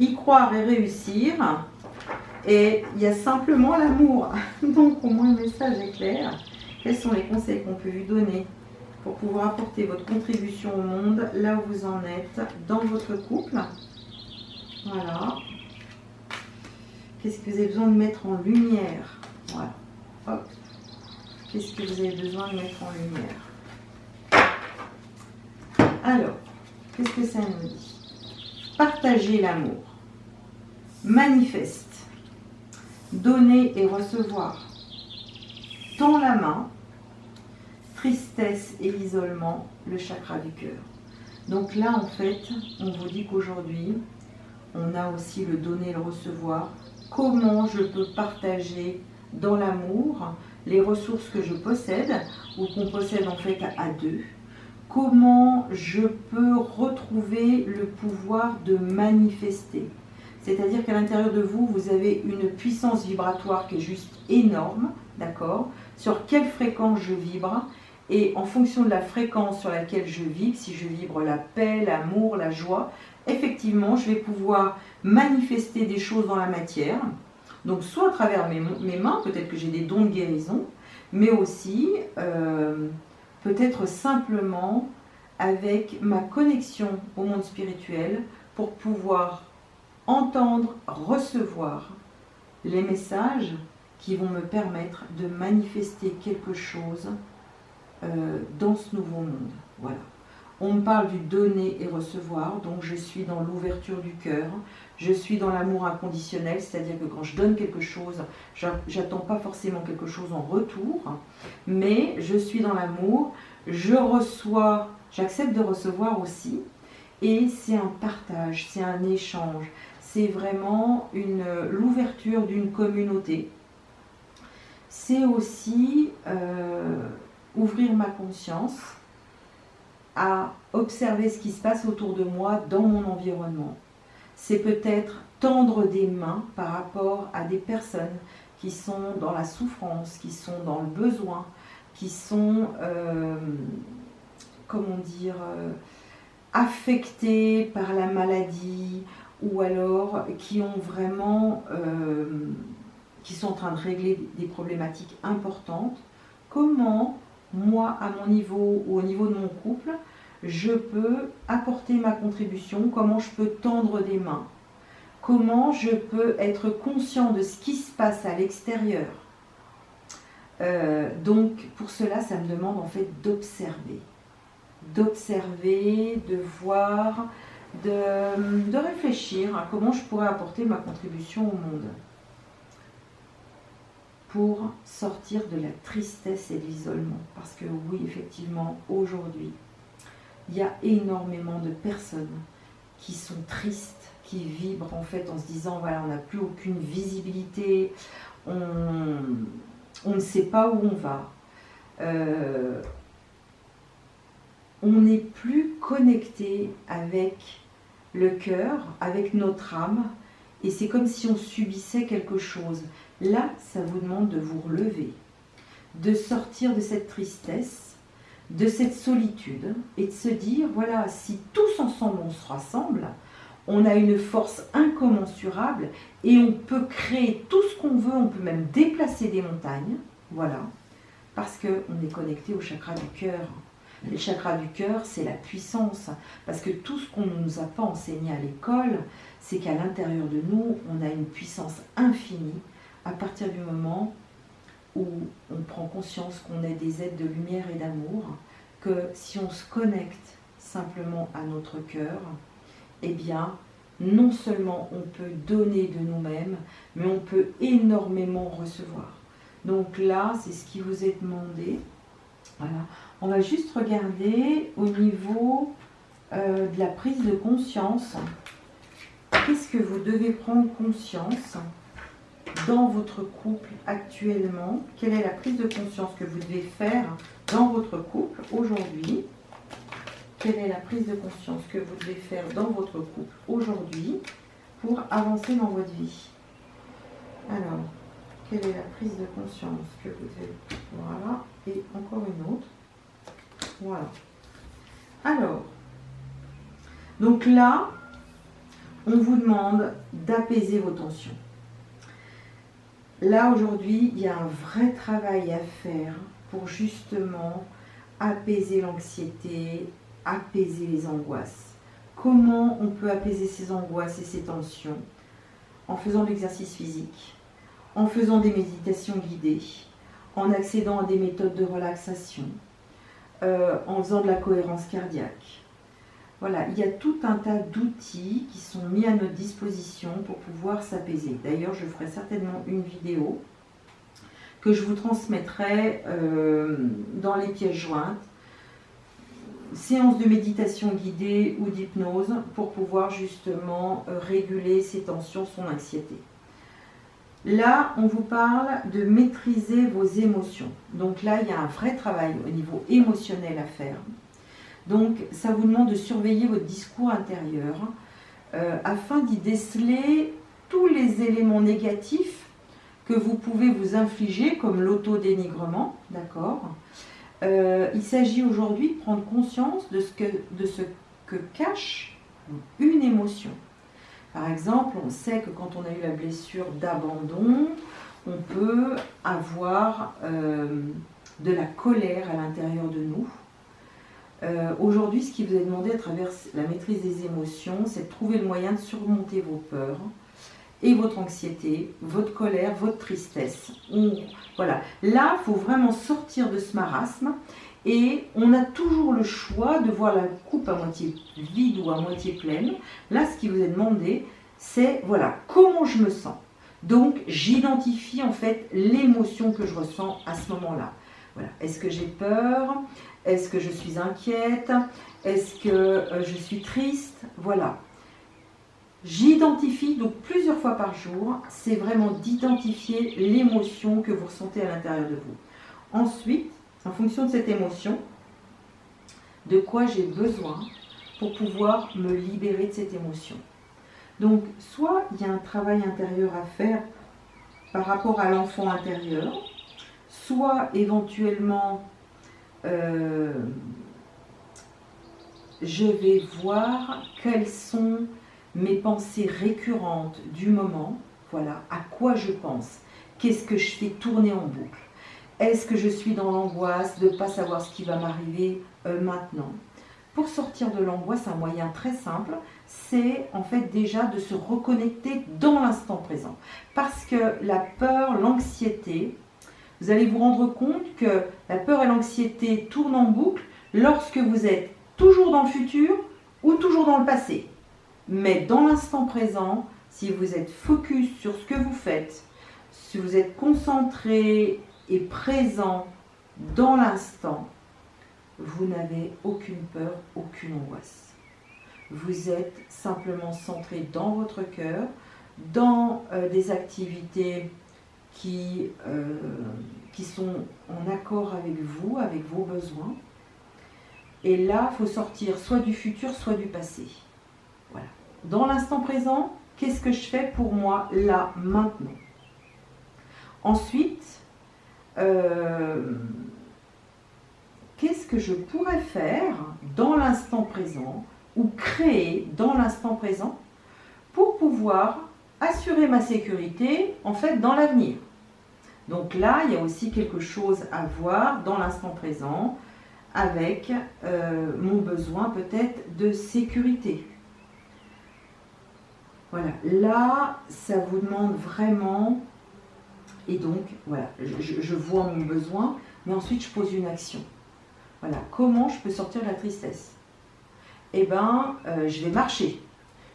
A: y croire et réussir. Et il y a simplement l'amour. Donc au moins le message est clair. Quels sont les conseils qu'on peut lui donner pour pouvoir apporter votre contribution au monde, là où vous en êtes, dans votre couple? Voilà. Qu'est-ce que vous avez besoin de mettre en lumière? Voilà. Hop. Qu'est-ce que vous avez besoin de mettre en lumière? Alors, qu'est-ce que ça nous dit? Partager l'amour. Manifeste. Donner et recevoir. Tends la main. Tristesse et l'isolement, le chakra du cœur. Donc là, en fait, on vous dit qu'aujourd'hui, on a aussi le donner et le recevoir. Comment je peux partager dans l'amour les ressources que je possède, ou qu'on possède en fait à deux. Comment je peux retrouver le pouvoir de manifester. C'est-à-dire qu'à l'intérieur de vous, vous avez une puissance vibratoire qui est juste énorme, d'accord? Sur quelle fréquence je vibre? Et en fonction de la fréquence sur laquelle je vibre, si je vibre la paix, l'amour, la joie, effectivement, je vais pouvoir manifester des choses dans la matière. Donc, soit à travers mes mains, peut-être que j'ai des dons de guérison, mais aussi, peut-être simplement avec ma connexion au monde spirituel pour pouvoir entendre, recevoir les messages qui vont me permettre de manifester quelque chose dans ce nouveau monde. Voilà. On me parle du donner et recevoir, donc je suis dans l'ouverture du cœur, je suis dans l'amour inconditionnel, c'est-à-dire que quand je donne quelque chose, j'attends pas forcément quelque chose en retour, mais je suis dans l'amour, je reçois, j'accepte de recevoir aussi, et c'est un partage, c'est un échange, c'est vraiment l'ouverture d'une communauté. C'est aussi ouvrir ma conscience à observer ce qui se passe autour de moi dans mon environnement. C'est peut-être tendre des mains par rapport à des personnes qui sont dans la souffrance, qui sont dans le besoin, qui sont, comment dire, affectées par la maladie, ou alors qui ont vraiment, qui sont en train de régler des problématiques importantes. Comment moi, à mon niveau ou au niveau de mon couple, je peux apporter ma contribution, comment je peux tendre des mains, comment je peux être conscient de ce qui se passe à l'extérieur. Donc, pour cela, ça me demande en fait d'observer, de voir, de réfléchir à comment je pourrais apporter ma contribution au monde, pour sortir de la tristesse et de l'isolement. Parce que oui, effectivement, aujourd'hui, il y a énormément de personnes qui sont tristes, qui vibrent en fait en se disant, voilà, on n'a plus aucune visibilité, on ne sait pas où on va, on n'est plus connecté avec le cœur, avec notre âme, et c'est comme si on subissait quelque chose. Là, ça vous demande de vous relever, de sortir de cette tristesse, de cette solitude, et de se dire, voilà, si tous ensemble on se rassemble, on a une force incommensurable, et on peut créer tout ce qu'on veut, on peut même déplacer des montagnes, voilà, parce qu'on est connecté au chakra du cœur. Le chakra du cœur, c'est la puissance, parce que tout ce qu'on ne nous a pas enseigné à l'école, c'est qu'à l'intérieur de nous, on a une puissance infinie, à partir du moment où on prend conscience qu'on est des êtres de lumière et d'amour, que si on se connecte simplement à notre cœur, eh bien, non seulement on peut donner de nous-mêmes, mais on peut énormément recevoir. Donc là, c'est ce qui vous est demandé. Voilà. On va juste regarder au niveau de la prise de conscience. Qu'est-ce que vous devez prendre conscience dans votre couple actuellement? Quelle est la prise de conscience que vous devez faire dans votre couple aujourd'hui? Quelle est la prise de conscience que vous devez faire dans votre couple aujourd'hui pour avancer dans votre vie? Alors, quelle est la prise de conscience que vous devez... Voilà, et encore une autre. Voilà. Alors, donc là, on vous demande d'apaiser vos tensions. Là, aujourd'hui, il y a un vrai travail à faire pour justement apaiser l'anxiété, apaiser les angoisses. Comment on peut apaiser ces angoisses et ces tensions? En faisant de l'exercice physique, en faisant des méditations guidées, en accédant à des méthodes de relaxation, en faisant de la cohérence cardiaque. Voilà, il y a tout un tas d'outils qui sont mis à notre disposition pour pouvoir s'apaiser. D'ailleurs, je ferai certainement une vidéo que je vous transmettrai dans les pièces jointes. Séance de méditation guidée ou d'hypnose pour pouvoir justement réguler ses tensions, son anxiété. Là, on vous parle de maîtriser vos émotions. Donc là, il y a un vrai travail au niveau émotionnel à faire. Donc, ça vous demande de surveiller votre discours intérieur afin d'y déceler tous les éléments négatifs que vous pouvez vous infliger, comme l'autodénigrement, d'accord ? Il s'agit aujourd'hui de prendre conscience de ce que cache une émotion. Par exemple, on sait que quand on a eu la blessure d'abandon, on peut avoir de la colère à l'intérieur de nous. Aujourd'hui, ce qui vous est demandé à travers la maîtrise des émotions, c'est de trouver le moyen de surmonter vos peurs et votre anxiété, votre colère, votre tristesse. Voilà. Là, il faut vraiment sortir de ce marasme et on a toujours le choix de voir la coupe à moitié vide ou à moitié pleine. Là, ce qui vous est demandé, c'est voilà, comment je me sens. Donc, j'identifie en fait l'émotion que je ressens à ce moment-là. Voilà. Est-ce que j'ai peur? Est-ce que je suis inquiète? Est-ce que je suis triste? Voilà. J'identifie donc plusieurs fois par jour, c'est vraiment d'identifier l'émotion que vous ressentez à l'intérieur de vous. Ensuite, en fonction de cette émotion, de quoi j'ai besoin pour pouvoir me libérer de cette émotion. Donc, soit il y a un travail intérieur à faire par rapport à l'enfant intérieur, soit éventuellement je vais voir quelles sont mes pensées récurrentes du moment, voilà, à quoi je pense, qu'est-ce que je fais tourner en boucle. Est-ce que je suis dans l'angoisse de ne pas savoir ce qui va m'arriver maintenant? Pour sortir de l'angoisse, un moyen très simple, c'est en fait déjà de se reconnecter dans l'instant présent. Parce que la peur, l'anxiété, vous allez vous rendre compte que la peur et l'anxiété tournent en boucle lorsque vous êtes toujours dans le futur ou toujours dans le passé. Mais dans l'instant présent, si vous êtes focus sur ce que vous faites, si vous êtes concentré et présent dans l'instant, vous n'avez aucune peur, aucune angoisse. Vous êtes simplement centré dans votre cœur, dans des activités qui sont en accord avec vous, avec vos besoins. Et là, il faut sortir soit du futur, soit du passé. Voilà. Dans l'instant présent, qu'est-ce que je fais pour moi, là, maintenant? Ensuite, qu'est-ce que je pourrais faire dans l'instant présent ou créer dans l'instant présent pour pouvoir assurer ma sécurité, en fait, dans l'avenir? Donc là, il y a aussi quelque chose à voir dans l'instant présent avec mon besoin peut-être de sécurité. Voilà, là, ça vous demande vraiment, et donc, voilà, je vois mon besoin, mais ensuite je pose une action. Voilà, comment je peux sortir de la tristesse? Eh bien, je vais marcher.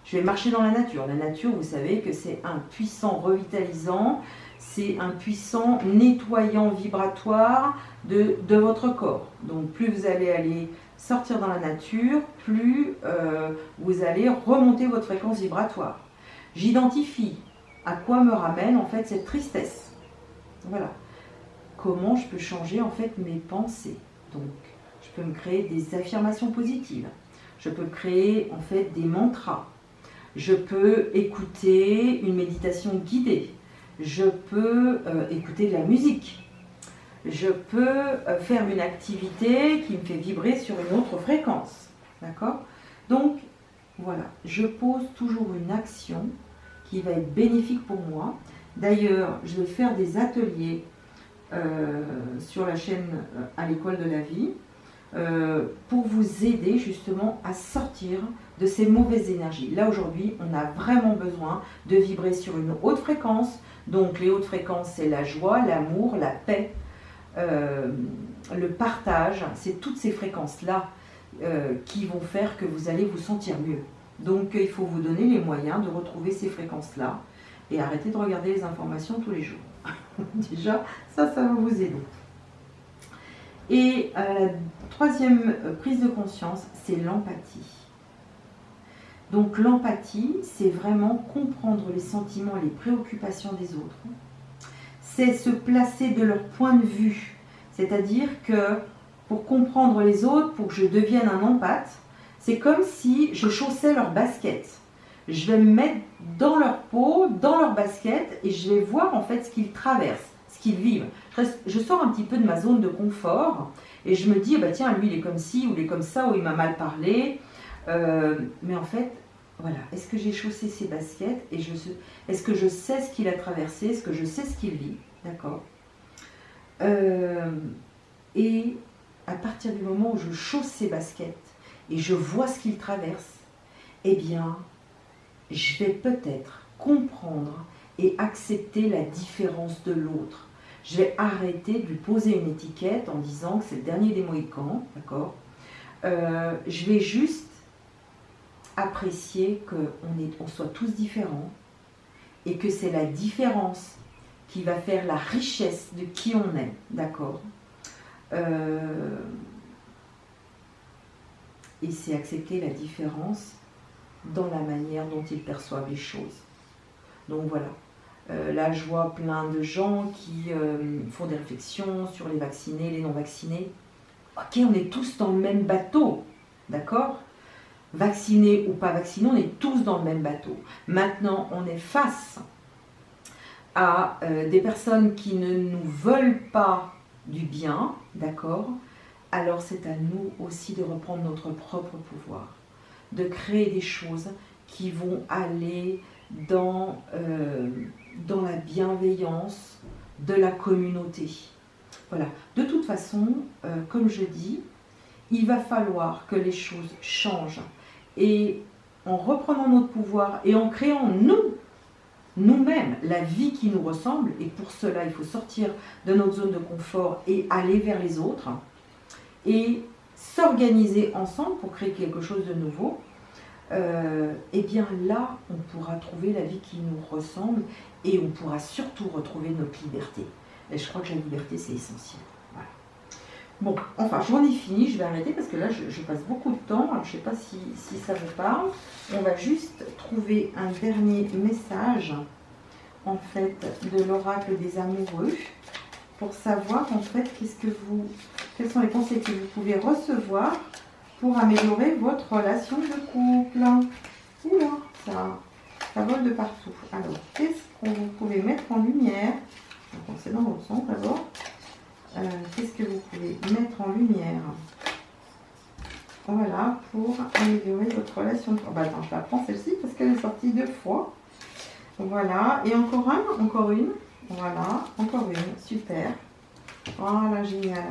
A: Je vais marcher dans la nature. La nature, vous savez que c'est un puissant revitalisant, c'est un puissant nettoyant vibratoire de votre corps. Donc, plus vous allez aller sortir dans la nature, plus vous allez remonter votre fréquence vibratoire. J'identifie à quoi me ramène en fait cette tristesse. Voilà. Comment je peux changer en fait mes pensées? Donc, je peux me créer des affirmations positives. Je peux créer en fait des mantras. Je peux écouter une méditation guidée. Je peux écouter de la musique. Je peux faire une activité qui me fait vibrer sur une autre fréquence. D'accord? Donc, voilà, je pose toujours une action qui va être bénéfique pour moi. D'ailleurs, je vais faire des ateliers sur la chaîne à l'école de la vie pour vous aider justement à sortir de ces mauvaises énergies. Là aujourd'hui, on a vraiment besoin de vibrer sur une haute fréquence. Donc les hautes fréquences, c'est la joie, l'amour, la paix, le partage. C'est toutes ces fréquences-là qui vont faire que vous allez vous sentir mieux. Donc il faut vous donner les moyens de retrouver ces fréquences-là et arrêter de regarder les informations tous les jours. Déjà, ça va vous aider. Et la troisième prise de conscience, c'est l'empathie. Donc l'empathie, c'est vraiment comprendre les sentiments, les préoccupations des autres. C'est se placer de leur point de vue. C'est-à-dire que pour comprendre les autres, pour que je devienne un empathe, c'est comme si je chaussais leurs baskets. Je vais me mettre dans leur peau, dans leurs baskets, et je vais voir en fait ce qu'ils traversent, ce qu'ils vivent. Je sors un petit peu de ma zone de confort, et je me dis, bah tiens, lui il est comme ci, ou il est comme ça, ou il m'a mal parlé. Mais en fait, voilà, est-ce que j'ai chaussé ses baskets, et est-ce que je sais ce qu'il a traversé, est-ce que je sais ce qu'il vit, d'accord. Et à partir du moment où je chausse ses baskets, et je vois ce qu'il traverse, eh bien, je vais peut-être comprendre et accepter la différence de l'autre. Je vais arrêter de lui poser une étiquette en disant que c'est le dernier des Mohicans, d'accord. Je vais juste apprécier qu'on soit tous différents et que c'est la différence qui va faire la richesse de qui on est, d'accord. Et c'est accepter la différence dans la manière dont ils perçoivent les choses. Donc voilà, là je vois plein de gens qui font des réflexions sur les vaccinés, les non-vaccinés. Ok, on est tous dans le même bateau, d'accord? Vaccinés ou pas vaccinés, on est tous dans le même bateau. Maintenant, on est face à des personnes qui ne nous veulent pas du bien, d'accord? Alors c'est à nous aussi de reprendre notre propre pouvoir, de créer des choses qui vont aller dans la bienveillance de la communauté. Voilà. De toute façon, comme je dis, il va falloir que les choses changent. Et en reprenant notre pouvoir et en créant nous-mêmes la vie qui nous ressemble, et pour cela il faut sortir de notre zone de confort et aller vers les autres, et s'organiser ensemble pour créer quelque chose de nouveau, et bien là, on pourra trouver la vie qui nous ressemble et on pourra surtout retrouver notre liberté. Et je crois que la liberté, c'est essentiel. Voilà. Bon, enfin, j'en ai fini, je vais arrêter parce que là, je passe beaucoup de temps. Alors, je ne sais pas si ça vous parle. On va juste trouver un dernier message, en fait, de l'oracle des amoureux pour savoir, en fait, quels sont les conseils que vous pouvez recevoir pour améliorer votre relation de couple. Oula, ça vole de partout. Alors, qu'est-ce que vous pouvez mettre en lumière? C'est dans l'autre sens d'abord. Qu'est-ce que vous pouvez mettre en lumière? Voilà, pour améliorer votre relation de couple. Bah, attends, je la prends celle-ci parce qu'elle est sortie 2 fois. Voilà, et encore une. Voilà, encore une, super. Voilà, génial.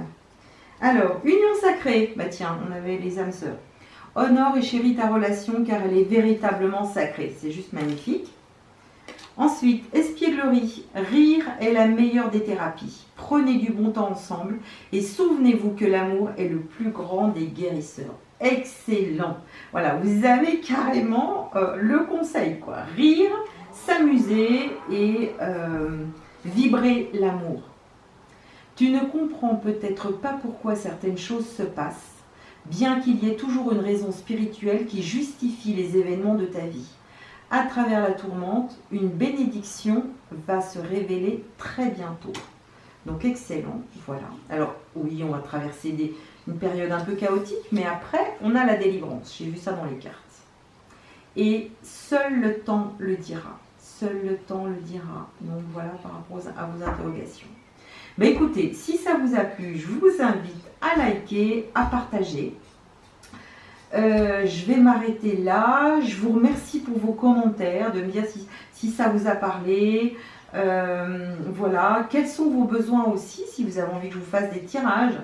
A: Alors, union sacrée, bah tiens, on avait les âmes sœurs. Honore et chéris ta relation car elle est véritablement sacrée. C'est juste magnifique. Ensuite, espièglerie. Rire est la meilleure des thérapies. Prenez du bon temps ensemble et souvenez-vous que l'amour est le plus grand des guérisseurs. Excellent. Voilà, vous avez carrément le conseil, quoi. Rire, s'amuser et vibrer l'amour. Tu ne comprends peut-être pas pourquoi certaines choses se passent, bien qu'il y ait toujours une raison spirituelle qui justifie les événements de ta vie. À travers la tourmente, une bénédiction va se révéler très bientôt. Donc excellent, voilà. Alors oui, on va traverser une période un peu chaotique, mais après, on a la délivrance. J'ai vu ça dans les cartes. Et seul le temps le dira. Seul le temps le dira. Donc voilà par rapport à vos interrogations. Ben écoutez, si ça vous a plu, je vous invite à liker, à partager. Je vais m'arrêter là. Je vous remercie pour vos commentaires, de me dire si ça vous a parlé. Voilà, quels sont vos besoins aussi, si vous avez envie que je vous fasse des tirages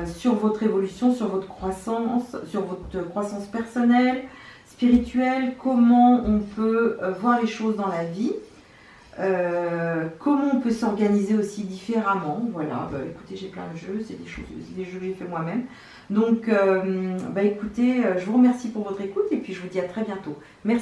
A: sur votre évolution, sur votre croissance personnelle, spirituelle, comment on peut voir les choses dans la vie, comment on peut s'organiser aussi différemment. Voilà, écoutez, j'ai plein de jeux, c'est des jeux que j'ai fait moi-même. Donc, écoutez, je vous remercie pour votre écoute et puis je vous dis à très bientôt. Merci.